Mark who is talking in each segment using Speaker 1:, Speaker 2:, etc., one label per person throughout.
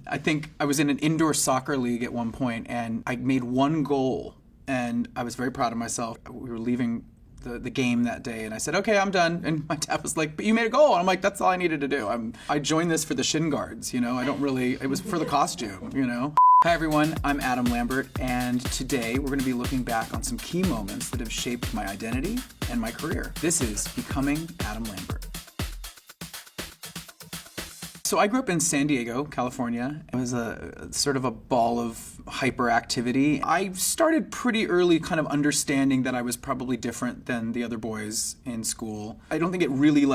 Speaker 1: I think I was in an indoor soccer league at one point, and I made one goal, and I was very proud of myself. We were leaving the game that day, and I said, okay, I'm done. And my dad was like, but you made a goal. And I'm like, that's all I needed to do. I joined this for the shin guards, you know? It was for the costume, you know? Hi everyone, I'm Adam Lambert, and today we're going to be looking back on some key moments that have shaped my identity and my career. This is Becoming Adam Lambert. So I grew up in San Diego, California. It was a sort of a ball of hyperactivity. I started pretty early kind of understanding that I was probably different than the other boys in school. I don't think it really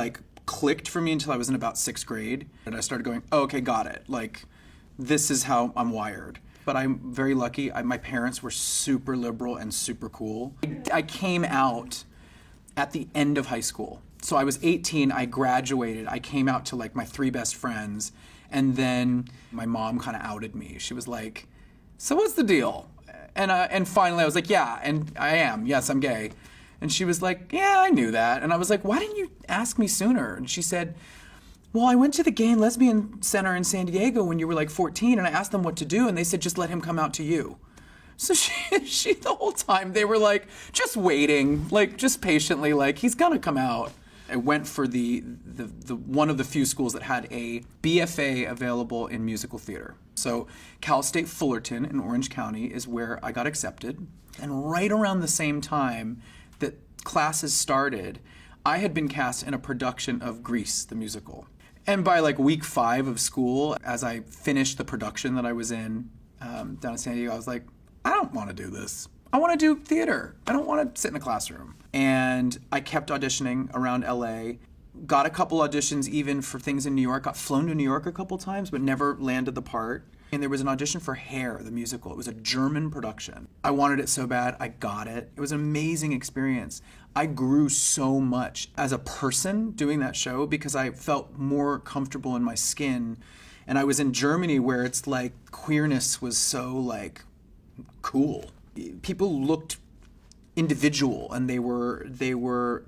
Speaker 1: clicked for me until I was in about 6th grade. And I started going, oh, okay, got it. This is how I'm wired. But I'm very lucky. My parents were super liberal and super cool. I came out at the end of high school. So I was 18, I graduated, I came out to my 3 best friends, and then my mom kind of outed me. She was like, so what's the deal? And finally I was like, yeah, and I am, yes, I'm gay. And she was like, yeah, I knew that. And I was like, why didn't you ask me sooner? And she said, well, I went to the Gay and Lesbian Center in San Diego when you were 14, and I asked them what to do, and they said, just let him come out to you. So she the whole time, they were just waiting, just patiently, he's gonna come out. I went for the one of the few schools that had a BFA available in musical theater. So Cal State Fullerton in Orange County is where I got accepted. And right around the same time that classes started, I had been cast in a production of Grease, the musical. And by week 5 of school, as I finished the production that I was in down in San Diego, I was like, I don't want to do this. I want to do theater. I don't want to sit in a classroom. And I kept auditioning around LA, got a couple auditions even for things in New York, got flown to New York a couple times, but never landed the part. And there was an audition for Hair, the musical. It was a German production. I wanted it so bad, I got it. It was an amazing experience. I grew so much as a person doing that show because I felt more comfortable in my skin. And I was in Germany where it's queerness was so cool. People looked individual and they were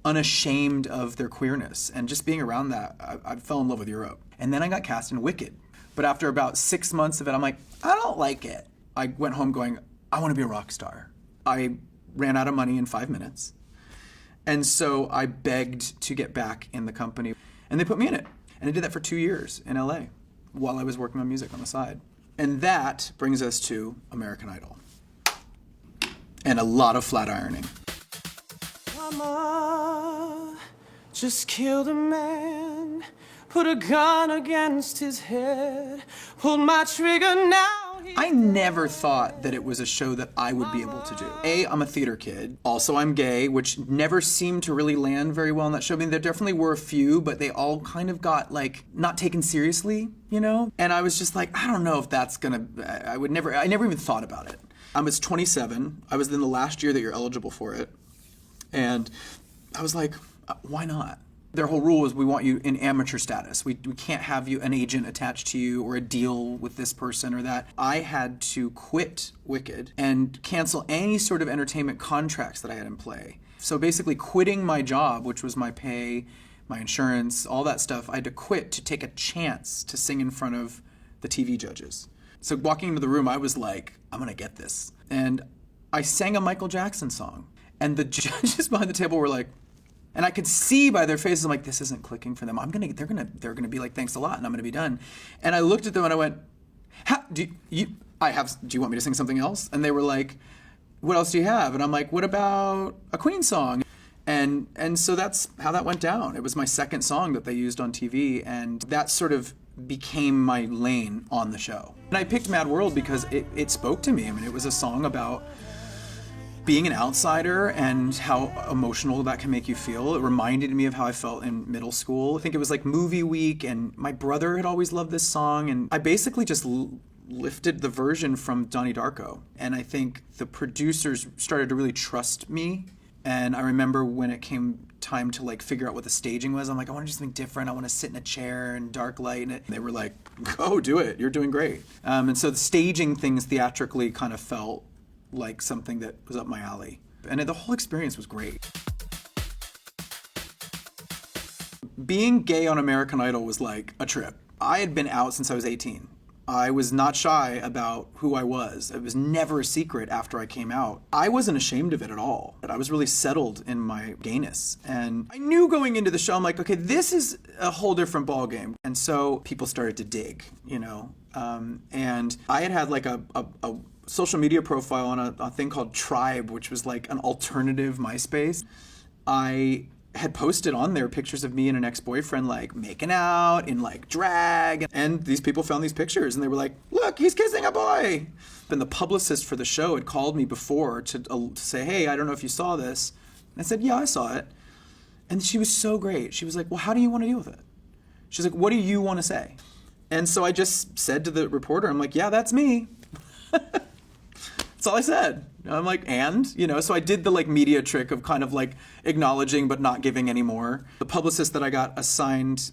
Speaker 1: unashamed of their queerness, and just being around that, I fell in love with Europe. And then I got cast in Wicked, but after about 6 months of it, I'm like, I don't like it. I went home going, I want to be a rock star. I ran out of money in 5 minutes, and so I begged to get back in the company, and they put me in it. And I did that for 2 years in LA while I was working on music on the side. And that brings us to American Idol. And a lot of flat ironing.
Speaker 2: Mama just killed a man, put a gun against his head, pulled my trigger now.
Speaker 1: I never thought that it was a show that I would be able to do. I'm a theater kid. Also, I'm gay, which never seemed to really land very well in that show. I mean, there definitely were a few, but they all kind of got not taken seriously, you know? And I was just I don't know if that's gonna, I never even thought about it. I was 27. I was in the last year that you're eligible for it. And I was like, why not? Their whole rule was we want you in amateur status. We can't have an agent attached to you or a deal with this person or that. I had to quit Wicked and cancel any sort of entertainment contracts that I had in play. So basically quitting my job, which was my pay, my insurance, all that stuff, I had to quit to take a chance to sing in front of the TV judges. So walking into the room, I was like, I'm gonna get this. And I sang a Michael Jackson song. And the judges behind the table were like, and I could see by their faces, I'm like, this isn't clicking for them. They're gonna be like, thanks a lot, and I'm gonna be done. And I looked at them and I went, do you want me to sing something else? And they were like, what else do you have? And I'm like, what about a Queen song? And so that's how that went down. It was my second song that they used on TV, and that sort of became my lane on the show. And I picked Mad World because it spoke to me. I mean, it was a song about being an outsider and how emotional that can make you feel. It reminded me of how I felt in middle school. I think it was movie week, and my brother had always loved this song, and I basically just lifted the version from Donnie Darko. And I think the producers started to really trust me. And I remember when it came time to figure out what the staging was, I'm like, I want to do something different. I want to sit in a chair in dark light. And they were like, go do it. You're doing great. And so the staging things theatrically kind of felt like something that was up my alley. And the whole experience was great. Being gay on American Idol was like a trip. I had been out since I was 18. I was not shy about who I was. It was never a secret after I came out. I wasn't ashamed of it at all. I was really settled in my gayness. And I knew going into the show, I'm like, okay, this is a whole different ballgame. And so people started to dig, you know. And I had like a social media profile on a thing called Tribe, which was like an alternative MySpace. I had posted on there pictures of me and an ex-boyfriend like making out in like drag, and these people found these pictures and they were like, look, he's kissing a boy. And the publicist for the show had called me before to say, hey, I don't know if you saw this. And I said, yeah, I saw it. And she was so great. She was like, well, how do you want to deal with it? She's like, what do you want to say? And so I just said to the reporter, I'm like, yeah, that's me. That's all I said. I'm like, and, you know, so I did the like media trick of kind of like acknowledging but not giving anymore. The publicist that I got assigned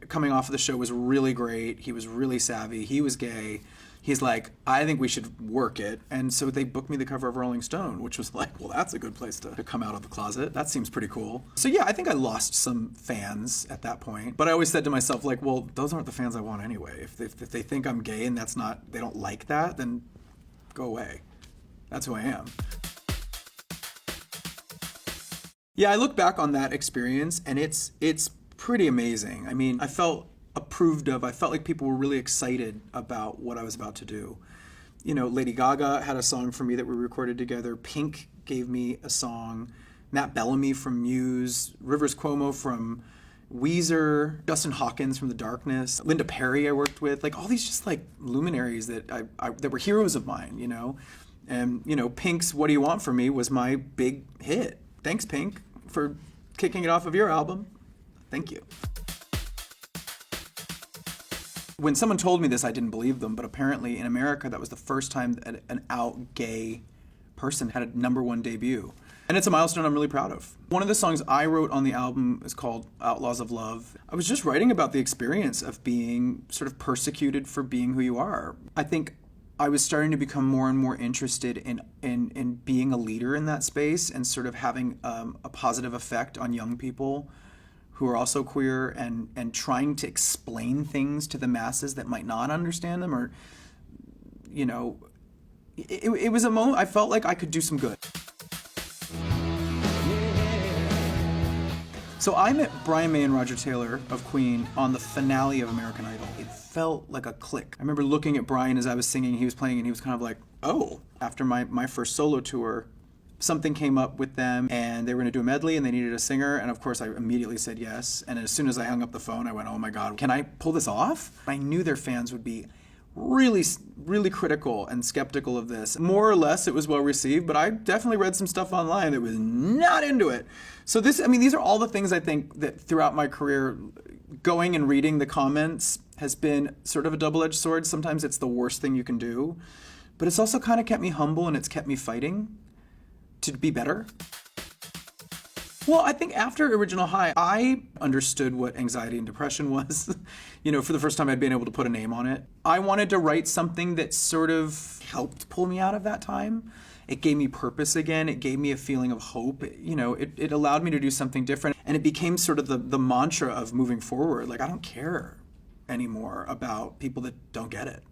Speaker 1: coming off of the show was really great. He was really savvy. He was gay. He's like, I think we should work it. And so they booked me the cover of Rolling Stone, which was like, well, that's a good place to come out of the closet. That seems pretty cool. So yeah, I think I lost some fans at that point. But I always said to myself, like, well, those aren't the fans I want anyway. If they think I'm gay and that's not, they don't like that, then go away. That's who I am. Yeah, I look back on that experience and it's pretty amazing. I mean, I felt approved of. I felt like people were really excited about what I was about to do. You know, Lady Gaga had a song for me that we recorded together. Pink gave me a song. Matt Bellamy from Muse. Rivers Cuomo from Weezer. Justin Hawkins from The Darkness. Linda Perry I worked with. Like all these just like luminaries that that were heroes of mine, you know. And, you know, Pink's What Do You Want From Me was my big hit. Thanks, Pink, for kicking it off of your album. Thank you. When someone told me this, I didn't believe them, but apparently in America, that was the first time that an out gay person had a #1 debut. And it's a milestone I'm really proud of. One of the songs I wrote on the album is called Outlaws of Love. I was just writing about the experience of being sort of persecuted for being who you are. I think I was starting to become more and more interested in being a leader in that space and sort of having a positive effect on young people who are also queer and trying to explain things to the masses that might not understand them, or, you know, it was a moment I felt like I could do some good. So I met Brian May and Roger Taylor of Queen on the finale of American Idol. It felt like a click. I remember looking at Brian as I was singing, he was playing, and he was kind of like, oh. After my first solo tour, something came up with them, and they were going to do a medley, and they needed a singer, and of course I immediately said yes. And as soon as I hung up the phone, I went, oh my God, can I pull this off? I knew their fans would be really critical and skeptical of this. More or less, it was well received, but I definitely read some stuff online that was not into it. So these are all the things I think that throughout my career, going and reading the comments has been sort of a double-edged sword. Sometimes it's the worst thing you can do, but it's also kind of kept me humble and it's kept me fighting to be better. Well, I think after Original High, I understood what anxiety and depression was. You know, for the first time I'd been able to put a name on it. I wanted to write something that sort of helped pull me out of that time. It gave me purpose again. It gave me a feeling of hope. You know, it allowed me to do something different. And it became sort of the mantra of moving forward. Like, I don't care anymore about people that don't get it.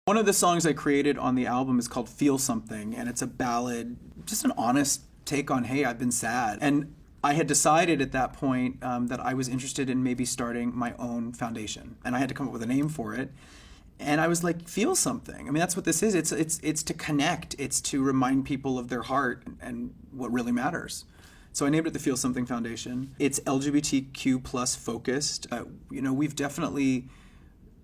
Speaker 1: One of the songs I created on the album is called Feel Something, and it's a ballad, just an honest take on, hey, I've been sad. And I had decided at that point that I was interested in maybe starting my own foundation, and I had to come up with a name for it. And I was like, feel something. I mean, that's what this is. It's to connect. It's to remind people of their heart and what really matters. So I named it the Feel Something Foundation. It's LGBTQ plus focused. You know, we've definitely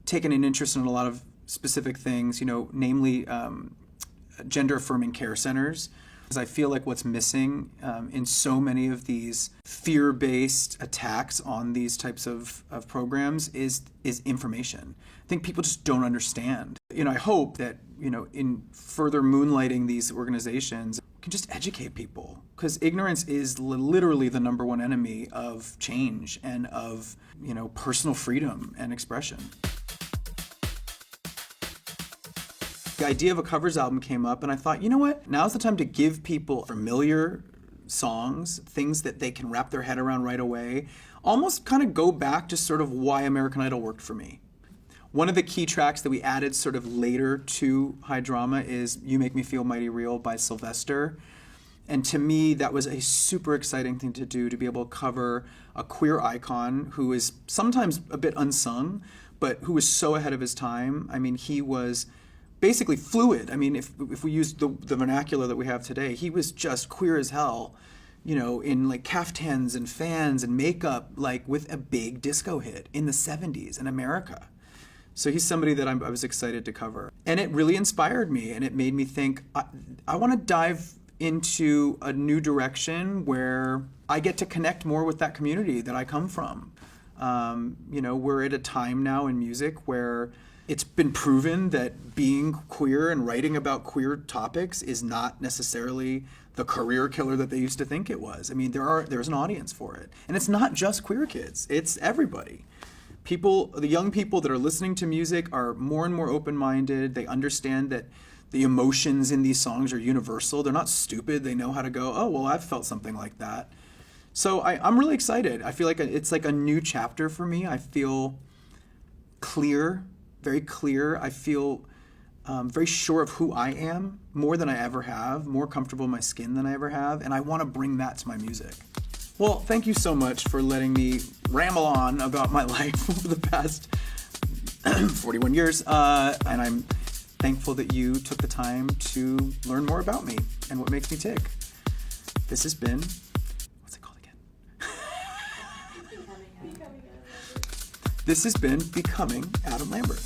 Speaker 1: taken an interest in a lot of specific things, you know, namely gender affirming care centers. Because I feel like what's missing in so many of these fear-based attacks on these types of programs is information. I think people just don't understand. You know, I hope that, you know, in further moonlighting these organizations, we can just educate people. Because ignorance is literally the #1 enemy of change and of, you know, personal freedom and expression. The idea of a covers album came up, and I thought, you know what? Now's the time to give people familiar songs, things that they can wrap their head around right away, almost kind of go back to sort of why American Idol worked for me. One of the key tracks that we added sort of later to High Drama is You Make Me Feel Mighty Real by Sylvester. And to me, that was a super exciting thing to do, to be able to cover a queer icon who is sometimes a bit unsung, but who was so ahead of his time. I mean, he was basically fluid. I mean, if we use the vernacular that we have today, he was just queer as hell, you know, in like caftans and fans and makeup, like with a big disco hit in the 70s in America. So he's somebody that I was excited to cover. And it really inspired me, and it made me think, I want to dive into a new direction where I get to connect more with that community that I come from. You know, we're at a time now in music where it's been proven that being queer and writing about queer topics is not necessarily the career killer that they used to think it was. I mean, there's an audience for it. And it's not just queer kids, it's everybody. People, the young people that are listening to music are more and more open-minded. They understand that the emotions in these songs are universal. They're not stupid. They know how to go, oh, well, I've felt something like that. So I'm really excited. I feel like it's like a new chapter for me. I feel clear, very clear. I feel very sure of who I am, more than I ever have, more comfortable in my skin than I ever have, and I want to bring that to my music. Well, thank you so much for letting me ramble on about my life over the past 41 years, and I'm thankful that you took the time to learn more about me and what makes me tick. This has been, what's it called again? This has been Becoming Adam Lambert.